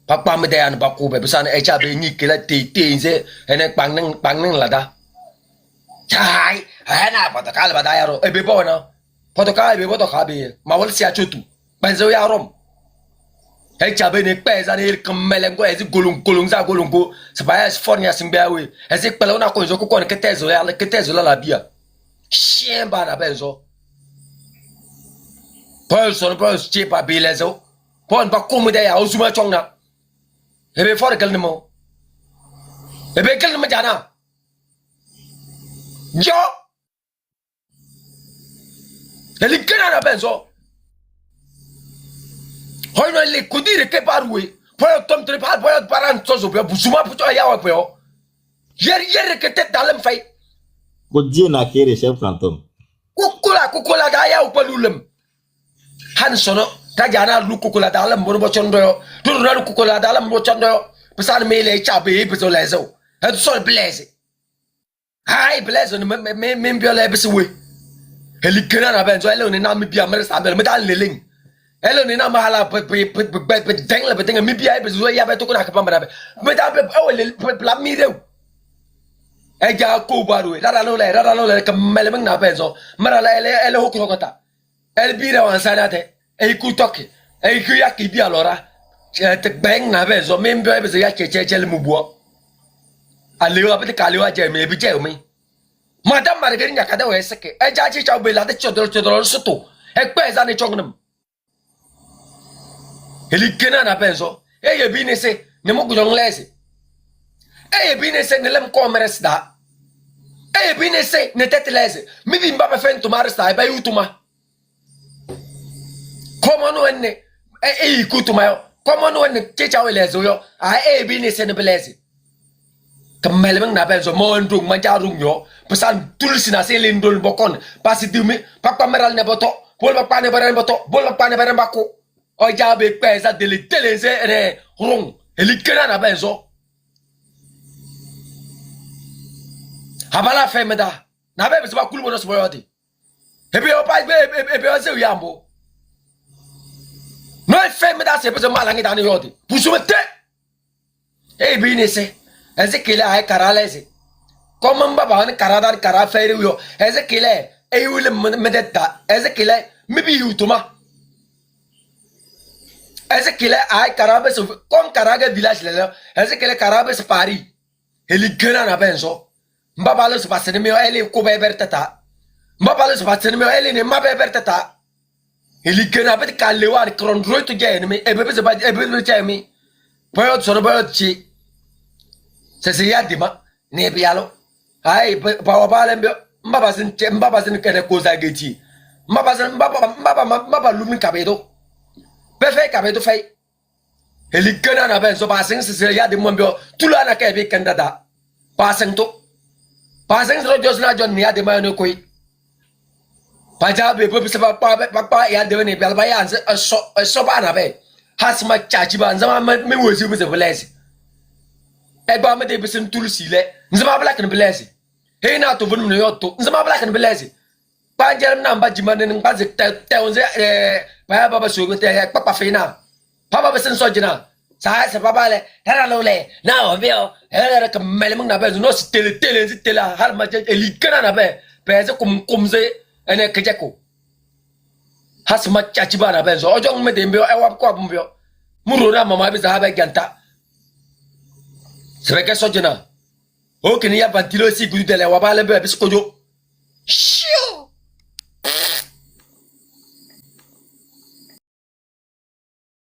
Papa me dayan baku be pesan echa be ni kela te se ene pang nang lada chai ana patokal badayaro e be bona patokal be boto khabe mawal sia chutu benzo yarom Elle t'a bien pèse à dire comme melengo, elle dit golongo. C'est pas elle fourni à Simbawe. Elle dit que l'on a connu que t'es là la bia. Chien ban à benzo. Paul son pas chip à bilezo. Paul pas comme d'ailleurs au souma chongna. Et bien fort quel nom. Et bien quel nom jana. Yo. Elle est que à benzo. Hoy no le kudire ke barwe poyo tom tre pa poyo paran tozo pe busuma puto ya wa poyo yer ke tet dalem fay Ko Dieu n'a kéré chef fantôme. kukula da ya upalulem han sono ta jana lu kukula dalem bo chondo yo dur na kukula dalem bo chondo yo pesan mele chabe pe so lezo het so blaze hay blaze me biole be we helikena na benzo ele ni na mi bia mer sa bel me dal leling hello ni na mahala deng la bedeng mi bia be zo ya be to ko na ka pamba be me da be o le la mi de e ja ko baru la le ka mele meng na be zo mara la ele ho ko ta el bi ra wan sana te e ku toki e ku ya ki bi alora te beng na be zo me bia be zo ya che le mu bo alewa be ka alewa je me bi je mi madam margari nya ka da we seke e ja chi cha be la de chodoro suto e pe za ni chongnam Eli kena na benzo. Ye bine se ne mo gudong lese. Bine se ne lem commerce da. Bine se ne tete lese. Mi bi mba fen to marsta ba yutuma. Komo no enne. Ikutuma yo. Komo no enne checha we lezo yo. Bine se ne belese. Kamel bang na benzo mo ndung manja rung yo. Pesan tulsi na se lindol bokon. Pasi dumi papa meral ne boto. Bol papa ne baran boto. Bol papa ne baran bako. O jabe pesa de le teleze re rong elikena na benzo habala femeda na be se ba kulbo no soyoti ebe o pa ebe o se yambo no femeda se be malangi dani yoti pusumete e bine se ezekile ay karalese comme mbaba ne karadan kara fere yo ezekile e wule medeta ezekile mibi yutuma ऐसे किले आए कराबे से कौन करागे विलास ले लो ऐसे किले कराबे से पारी हेलिगना ना बेंसो mbabalo se pasene me ele ko be bertata mbabalo se pasene me ele ne mabe bertata heligena bet kalewa kron roito je ne ebe se ba ebe je mi boyo so boyo chi se ya dima ne bialo ai ba wa ba le mbaba sin kene ko za geti mbaba lumi kabedo be fe kabedo fe heligena na ben so ba sin se ya de mbio tula na ka be kandada pasang to pasang ro jos na jon ya de ma no koi paja be pe se pa ya de ne bel ba ya so ba na be has ma chachi ba nzama me wo si be se bless e ba me de be sin tul si le nzama black ne bless he na to vunu no yoto nzama black ne bless pa jerem na mba jima ne ngba ze te onze ba ba so go te pa fe na pa ba sin so jina sa se papa le era lo le na o bio era que mele mung na be no si tele har ma je eli kana na be ze kum ze ene ke jako has ma chachi ba na be so ojo me de mbio e wa ko mbio muro na mama be za ba ganta se be ke so jina o ke ni ya bantilo si gudu de le wa ba le be ko jo shio